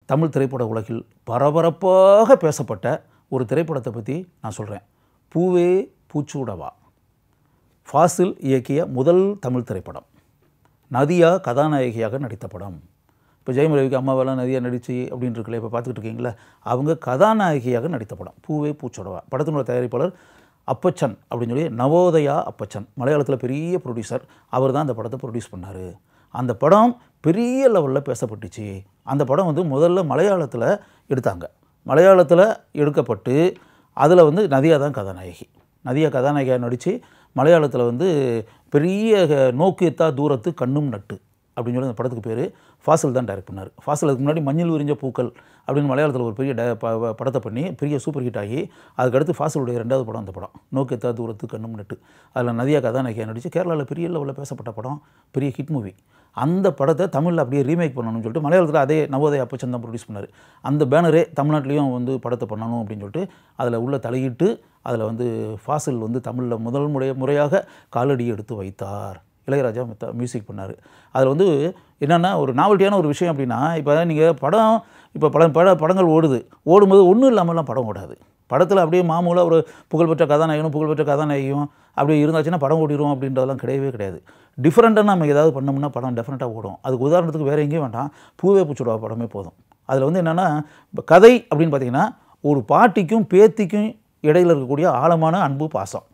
தமிழ் திரைப்பட உலகில் பரபரப்பாக பேசப்பட்ட ஒரு திரைப்படத்தை பற்றி நான் சொல்கிறேன். பூவே பூச்சூடவா. ஃபாசில் இயக்கிய முதல் தமிழ் திரைப்படம். நதியா கதாநாயகியாக நடித்த படம். இப்போ ஜெயம் ரவிக்கு அம்மாவெல்லாம் நதியா நடித்து அப்படின்னு இருக்குல்ல, இப்போ பார்த்துக்கிட்டு இருக்கீங்களா, அவங்க கதாநாயகியாக நடித்த படம் பூவே பூச்சூடவா. படத்தினோட தயாரிப்பாளர் அப்பச்சன் அப்படின்னு சொல்லி நவோதயா அப்பச்சன், மலையாளத்தில் பெரிய ப்ரொடியூசர். அவர் தான் அந்த படத்தை ப்ரொடியூஸ் பண்ணார். அந்த படம் பெரிய லெவலில் பேசப்பட்டுச்சு. அந்த படம் வந்து முதல்ல மலையாளத்தில் எடுத்தாங்க. மலையாளத்தில் எடுக்கப்பட்டு அதில் வந்து நதியா தான் கதாநாயகி. நதியா கதாநாயகியாக நடித்து மலையாளத்தில் வந்து பெரிய நோக்கு எத்தா தூரத்து கண்ணும் நட்டு அப்படின்னு சொல்லி அந்த படத்துக்கு பேர். ஃபாசில் தான் டைரக்ட் பண்ணார். ஃபாசில் அதுக்கு முன்னாடி மஞ்சள் விரிஞ்ச பூக்கள் அப்படின்னு மலையாளத்தில் ஒரு பெரிய படத்தை பண்ணி பெரிய சூப்பர் ஹிட் ஆகி அதுக்கடுத்து ஃபாசிலுடைய 2வது படம் அந்த படம் நோக்கு எத்தா தூரத்து கண்ணும் நட்டு. அதில் நதியா கதாநாயகியாக நடித்து கேரளாவில் பெரிய லெவலில் பேசப்பட்ட படம், பெரிய ஹிட் மூவி. அந்த படத்தை தமிழில் அப்படியே ரீமேக் பண்ணணும்னு சொல்லிட்டு மலையாளத்தில் அதே நவோதயா அப்பச்சன் தான் ப்ரொடியூஸ் பண்ணார். அந்த பேனரே தமிழ்நாட்டிலையும் வந்து படத்தை பண்ணணும் அப்படின்னு சொல்லிட்டு அதில் உள்ள தலையிட்டு அதில் வந்து ஃபாசில் வந்து தமிழில் முதல் முறையாக காலடி எடுத்து வைத்தார். இளையராஜா மியூசிக் பண்ணார். அதில் வந்து என்னென்னா ஒரு நாவல்ட்டியான ஒரு விஷயம் அப்படின்னா, இப்போ நீங்கள் படம் இப்போ படங்கள் ஓடும்போது ஒன்றும் இல்லாமல்லாம் படம் ஓடாது. படத்தில் அப்படியே மாமூலாக ஒரு புகழ்பெற்ற கதாநாயகனும் புகழ்பெற்ற கதாநாயகியும் அப்படியே இருந்தாச்சுன்னா படம் ஓடிடும் அப்படின்றதெல்லாம் கிடையவே கிடையாது. டிஃப்ரெண்ட்டாக நம்ம ஏதாவது பண்ணோம்னா படம் டெஃபினட்டாக ஓடும். அதுக்கு உதாரணத்துக்கு வேறு எங்கேயும் வேண்டாம், பூவே பூச்சூடவா படமே போதும். அதில் வந்து என்னென்னா கதை அப்படின்னு பார்த்தீங்கன்னா, ஒரு பாட்டிக்கும் பேத்திக்கும் இடையில் இருக்கக்கூடிய ஆழமான அன்பு பாசம்,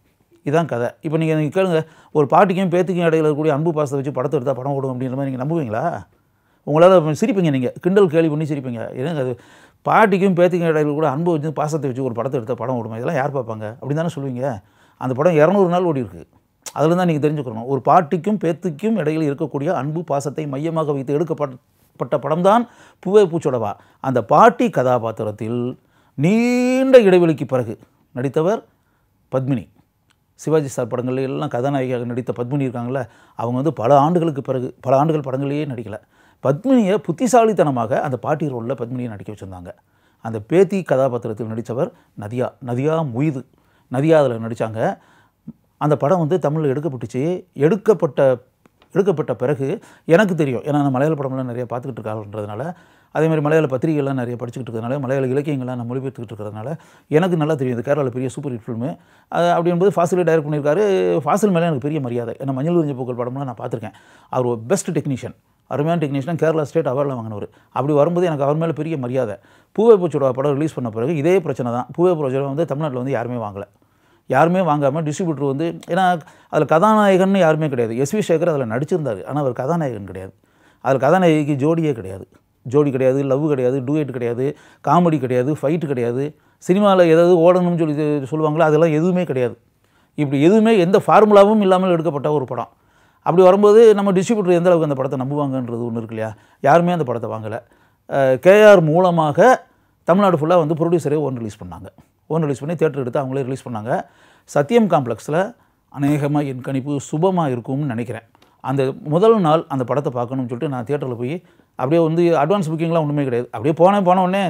இதுதான் கதை. இப்போ நீங்கள் கேளுங்க, ஒரு பாட்டிக்கும் பேத்திக்கும் இடையில் இருக்கக்கூடிய அன்பு பாசத்தை வச்சு படத்தை எடுத்தால் படம் ஓடும் அப்படின்ற மாதிரி நீங்கள் நம்புவீங்களா? உங்களால் சிரிப்பீங்க, நீங்கள் கிண்டல் கேள்வி பண்ணி சிரிப்பீங்க. ஏன்னா அது பாட்டிக்கும் பேத்திக்கும் இடையில கூட அன்பு வச்சு பாசத்தை வச்சு ஒரு படத்தை எடுத்தால் படம் ஓடுமா? இதெல்லாம் யார் பார்ப்பாங்க அப்படின்னு தானே சொல்லுவீங்க. அந்த படம் 200 நாள் ஓடி இருக்குது. அதில் தான் நீங்கள் தெரிஞ்சுக்கணும், ஒரு பாட்டிக்கும் பேத்திக்கும் இடையில் இருக்கக்கூடிய அன்பு பாசத்தை மையமாக வைத்து எடுக்கப்பட்ட படம் தான் பூவே பூச்சூடவா. அந்த பாட்டி கதாபாத்திரத்தில் நீண்ட இடைவெளிக்கு பிறகு நடித்தவர் பத்மினி. சிவாஜி சார் படங்கள் எல்லாம் கதாநாயகியாக நடித்த பத்மினி இருக்காங்களே, அவங்க வந்து பல ஆண்டுகள் படங்களையே நடிக்கலை. பத்மினியை புத்திசாலித்தனமாக அந்த பாட்டி ரோலில் பத்மினியை நடிக்க வச்சுருந்தாங்க. அந்த பேத்தி கதாபாத்திரத்தில் நடித்தவர் நதியா மொய்து. நதியா அதில் நடித்தாங்க. அந்த படம் வந்து தமிழில் எடுக்கப்பட்டுச்சு. எடுக்கப்பட்ட பிறகு எனக்கு தெரியும், ஏன்னா நான் மலையாள படம்லாம் நிறைய பார்த்துக்கிட்டு இருக்காங்கன்றதுனால, அதேமாதிரி மலையாள பத்திரிகைகள்லாம் நிறைய படிச்சுக்கிட்டு இருக்கிறதுனால, மலையாள இலக்கியங்கள்லாம் நான் மொழிபெயர்த்துக்கிட்டு இருக்கிறதுனால எனக்கு நல்லா தெரியும் இது கேரளாவில் பெரிய சூப்பர் ஹிட் ஃபில்மு. அப்படிங்கும்போது ஃபாசிலே டைரக்ட் பண்ணியிருக்காரு. ஃபாசில் மேலே எனக்கு பெரிய மரியாதை. ஏன்னா மஞ்சள் விரிஞ்ச பூக்கள் படம்லாம் நான் பார்த்துருக்கேன். அவர் ஒரு பெஸ்ட் டெக்னீஷியன், அருமையான டெக்னீஷியன், கேரளா ஸ்டேட் அவார்டில் வாங்கினவர். அப்படி வரும்போது எனக்கு அவர் மேலே பெரிய மரியாதை. பூவே பூச்சூடவா படம் ரிலீஸ் பண்ண பிறகு இதே பிரச்சனை தான். பூவே பூச்சூடவா வந்து தமிழ்நாட்டில் வந்து யாருமே வாங்காமல் டிஸ்ட்ரிபியூட்டர் வந்து, ஏன்னா அதில் கதாநாயகன் யாருமே கிடையாது. எஸ்வி சேகர் அதில் நடிச்சிருந்தார், ஆனால் அவர் கதாநாயகன் கிடையாது. அதில் கதாநாயகிக்கு ஜோடியே கிடையாது. ஜோடி கிடையாது, லவ் கிடையாது, டூயட் கிடையாது, காமெடி கிடையாது, ஃபைட்டு கிடையாது. சினிமாவில் ஏதாவது ஓடணும்னு சொல்லுவாங்களோ அதெல்லாம் எதுவுமே கிடையாது. இப்படி எதுவுமே எந்த ஃபார்முலாவும் இல்லாமல் எடுக்கப்பட்ட ஒரு படம். அப்படி வரும்போது நம்ம டிஸ்ட்ரிபியூட்டர் எந்த அளவுக்கு அந்த படத்தை நம்புவாங்கன்றது ஒன்று இருக்கு இல்லையா. யாருமே அந்த படத்தை வாங்கலை. கேஆர் மூலமாக தமிழ்நாடு ஃபுல்லாக வந்து ப்ரொடியூசரே ரிலீஸ் பண்ணி தியேட்டர் எடுத்து அவங்களே ரிலீஸ் பண்ணாங்க. சத்யம் காம்ப்ளெக்ஸில் அநேகமாக என் கணிப்பு சுபமாக இருக்கும்னு நினைக்கிறேன். அந்த முதல் நாள் அந்த படத்தை பார்க்கணும்னு சொல்லிட்டு நான் தியேட்டரில் போய் அப்படியே வந்து அட்வான்ஸ் புக்கிங்லாம் ஒன்றுமே கிடையாது. அப்படியே போன உடனே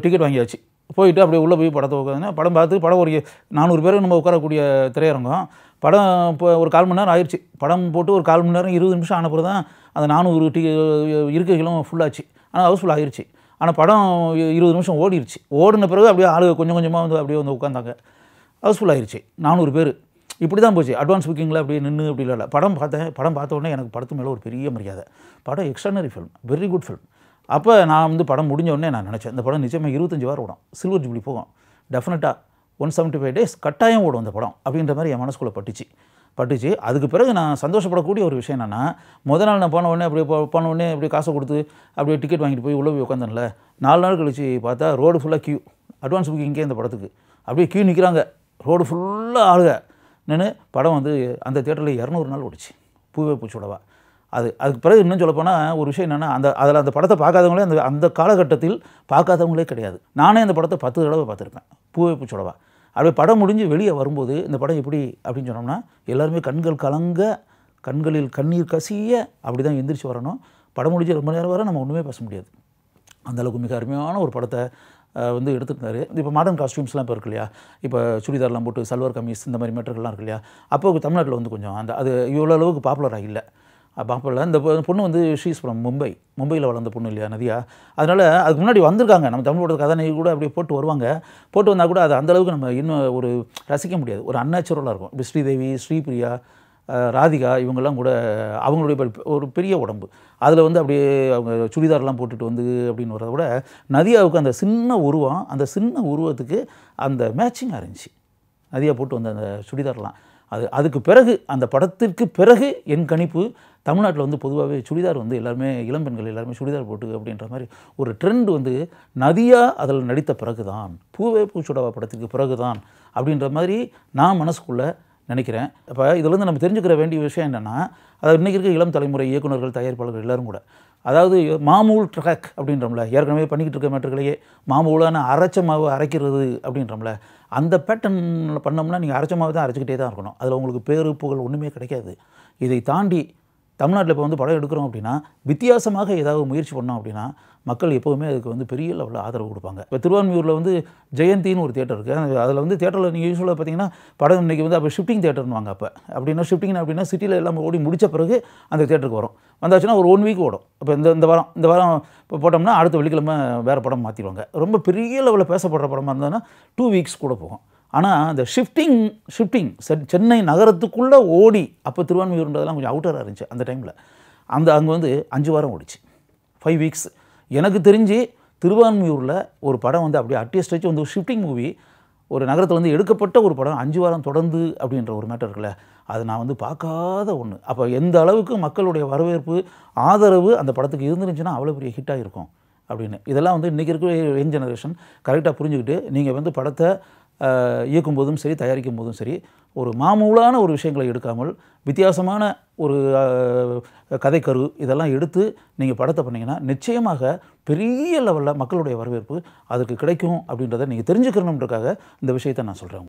டிக்கெட் வாங்கியாச்சு. போயிட்டு அப்படியே உள்ளே போய் படத்தை உட்காந்து படம் ஒரு 400 பேர் நம்ம உட்காரக்கூடிய திரையரங்கம். படம் இப்போ ஒரு 1/4 மணி நேரம் ஆயிடுச்சு. படம் போட்டு ஒரு 1/4 மணி நேரம் 20 நிமிஷம் ஆனப்புறம் தான் அந்த 400 இருக்கைகளும் ஃபுல்லாச்சு. ஆனால் ஹவுஸ்ஃபுல் ஆயிடுச்சு. ஆனால் படம் 20 நிமிஷம் ஓடிடுச்சு. ஓடின பிறகு அப்படியே ஆளு கொஞ்சம் கொஞ்சமாக வந்து அப்படியே வந்து உட்காந்தாங்க. ஹவுஸ்ஃபுல் ஆயிடுச்சு. 400 பேர். இப்படி தான் போச்சு. அட்வான்ஸ் புக்கிங்கில் அப்படியே நின்று அப்படி இல்லை. படம் பார்த்த உடனே எனக்கு படத்து மேலே ஒரு பெரிய மரியாதை. படம் extraordinary film, very good film. அப்போ நான் வந்து படம் முடிஞ்ச உடனே நான் நினச்சேன், இந்த படம் நிச்சயமாக 25 வாரம் ஓடும், சில்வர் ஜூப்ளி போகும், டெஃபினட்டாக 175 days கட்டாயம் ஓடும் அந்த படம் அப்படின்ற மாதிரி என் மனசுக்குள்ளே பட்டுச்சு. அதுக்கு பிறகு நான் சந்தோஷப்படக்கூடிய ஒரு விஷயம் என்னென்னா, முதல் நாள் நான் போன உடனே அப்படியே காசை கொடுத்து அப்படியே டிக்கெட் வாங்கிட்டு போய் உள்ளே போய் உட்காந்தேன்ல, 4 நாள் கழிச்சு பார்த்தா ரோடு ஃபுல்லாக கியூ. அட்வான்ஸ் புக்கிங்கே இந்த படத்துக்கு அப்படியே கியூ நிற்கிறாங்க. ரோடு ஃபுல்லாக ஆளுங்க நின்று படம் வந்து அந்த தியேட்டரில் 200 நாள் ஓடிச்சு பூவே பூச்சூடவா. அதுக்கு பிறகு இன்னும் சொல்லப்போனால் ஒரு விஷயம் என்னென்னா, அந்த படத்தை பார்க்காதவங்களே அந்த காலகட்டத்தில் பார்க்காதவங்களே கிடையாது. நானே அந்த படத்தை 10 தடவை பார்த்துருப்பேன், பூவே பூச்சூடவா. அப்படியே படம் முடிஞ்சு வெளியே வரும்போது இந்த படம் எப்படி அப்படின்னு சொன்னோம்னா, எல்லாருமே கண்கள் கலங்க, கண்களில் கண்ணீர் கசிய அப்படி தான் எந்திரிச்சு வரணும். படம் முடிஞ்சு ரொம்ப நேரம் வர நம்ம ஒன்றுமே பேச முடியாது. அந்தளவுக்கு மிக அருமையான ஒரு படத்தை வந்து எடுத்துருந்தாரு. இப்போ மாடர்ன் காஸ்டியூம்ஸ்லாம் இப்போ இருக்கு இல்லையா, இப்போ சுடிதார்லாம் போட்டு சல்வார் கமீஸ் இந்த மாதிரி மேட்டர்கள்லாம் இருக்கு இல்லையா, அப்போ தமிழ்நாட்டில் வந்து கொஞ்சம் அது இவ்வளோ அளவுக்கு பாப்புலராக இல்லை. பாப்பல இந்த பொண்ணு வந்து ஷீஸ் ஃப்ரம் மும்பையில் வளர்ந்த பொண்ணு இல்லையா நதியா. அதனால் அதுக்கு முன்னாடி வந்திருக்காங்க நம்ம தமிழ் படத்து கதாநாயகி கூட அப்படியே போட்டு வருவாங்க. போட்டு வந்தால் கூட அது அந்தளவுக்கு நம்ம இன்னும் ஒரு ரசிக்க முடியாது, ஒரு அன்நேச்சுரலாக இருக்கும். இப்போ ஸ்ரீதேவி, ஸ்ரீபிரியா, ராதிகா இவங்கெல்லாம் கூட அவங்களுடைய ஒரு பெரிய உடம்பு, அதில் வந்து அப்படியே அவங்க சுடிதார்லாம் போட்டுட்டு வந்து அப்படின்னு வரதை விட நதியாவுக்கு அந்த சின்ன உருவம், அந்த சின்ன உருவத்துக்கு அந்த மேட்சிங்காக இருந்துச்சு நதியா போட்டு வந்த அந்த சுடிதார்லாம். அதுக்கு பிறகு அந்த படத்திற்கு பிறகு என் கணிப்பு தமிழ்நாட்டில் வந்து பொதுவாகவே சுடிதார் வந்து எல்லாருமே இளம்பெண்கள் எல்லாருமே சுடிதார் போட்டு அப்படின்ற மாதிரி ஒரு ட்ரெண்ட் வந்து நதியா அதில் நடித்த பிறகு தான், பூவே பூச்சுடவா படத்துக்கு பிறகு தான் அப்படின்ற மாதிரி நான் மனசுக்குள்ளே நினைக்கிறேன். அப்போ இதிலேருந்து நம்ம தெரிஞ்சுக்கிற வேண்டிய விஷயம் என்னென்னா, அதாவது இன்றைக்கி இருக்க இளம் தலைமுறை இயக்குநர்கள், தயாரிப்பாளர்கள் எல்லோரும் கூட அதாவது மாமூல் ட்ராக் அப்படின்றோம்ல, ஏற்கனவே பண்ணிக்கிட்டு இருக்க மேட்டர்களையே மாமூலான அரைச்ச மாவு அரைக்கிறது அப்படின்றோம்ல, அந்த பேட்டர்னில் பண்ணோம்னா நீங்கள் அரைச்ச மாவு தான் அரைச்சிக்கிட்டே தான் இருக்கணும். அதில் உங்களுக்கு பேரு புகழ் ஒன்றுமே கிடைக்காது. இதை தாண்டி தமிழ்நாட்டில் இப்போ வந்து படம் எடுக்கிறோம் அப்படின்னா வித்தியாசமாக ஏதாவது முயற்சி பண்ணோம் அப்படின்னா மக்கள் எப்போவுமே அதுக்கு வந்து பெரிய லெவலில் ஆதரவு கொடுப்பாங்க. இப்போ திருவான்மியூரில் வந்து ஜெயந்தின்னு ஒரு தியேட்டர் இருக்குது. அதில் வந்து தியேட்டரில் நீங்கள் யூஸ்வலாக பார்த்தீங்கன்னா படம் இன்றைக்கி வந்து அப்போ ஷிஃப்டிங் தியேட்டர்னுவாங்க. அப்போ அப்படின்னா ஷிஃப்டிங் அப்படின்னா சிட்டியில் எல்லாம் ஓடி முடித்த பிறகு அந்த தியேட்டருக்கு வரும். வந்தாச்சுன்னா ஒரு 1 வீக் ஓடும். இப்போ இந்த வாரம் இப்போ போட்டோம்னா அடுத்த வெள்ளிக்கிழமை வேறு படம் மாற்றிடுவாங்க. ரொம்ப பெரிய லெவலில் பேசப்படுற படமாக இருந்ததுன்னா 2 வீக்ஸ் கூட போகும். ஆனால் அந்த ஷிஃப்டிங் சென்னை நகரத்துக்குள்ளே ஓடி, அப்போ திருவான்மியூர்ன்றதெல்லாம் கொஞ்சம் அவுட்டராக இருந்துச்சு அந்த டைமில். அங்கே வந்து 5 வாரம் ஓடிச்சு, 5 வீக்ஸ். எனக்கு தெரிஞ்சு திருவான்மியூரில் ஒரு படம் வந்து அப்படியே அட்லீஸ்ட் வந்து ஒரு ஷிஃப்டிங் மூவி ஒரு நகரத்தில் வந்து எடுக்கப்பட்ட ஒரு படம் 5 வாரம் தொடர்ந்து அப்படின்ற ஒரு மேட்டர் இருக்குல்ல, அது நான் வந்து பார்க்காத ஒன்று. அப்போ எந்த அளவுக்கு மக்களுடைய வரவேற்பு, ஆதரவு அந்த படத்துக்கு இருந்துருந்துச்சுன்னா அவ்வளோ பெரிய ஹிட்டாக இருக்கும் அப்படின்னு. இதெல்லாம் வந்து இன்றைக்கி இருக்கிற யங் ஜெனரேஷன் கரெக்டாக புரிஞ்சுக்கிட்டு நீங்கள் வந்து படத்தை இயக்கும் போதும் சரி, தயாரிக்கும் போதும் சரி, ஒரு மாமூலான ஒரு விஷயங்களை எடுக்காமல் வித்தியாசமான ஒரு கதைக்கரு இதெல்லாம் எடுத்து நீங்கள் படத்தை பண்ணிங்கன்னா நிச்சயமாக பெரிய லெவலில் மக்களுடைய வரவேற்பு அதுக்கு கிடைக்கும் அப்படின்றத நீங்கள் தெரிஞ்சுக்கணுன்றதுக்காக இந்த விஷயத்தை நான் சொல்கிறேன்.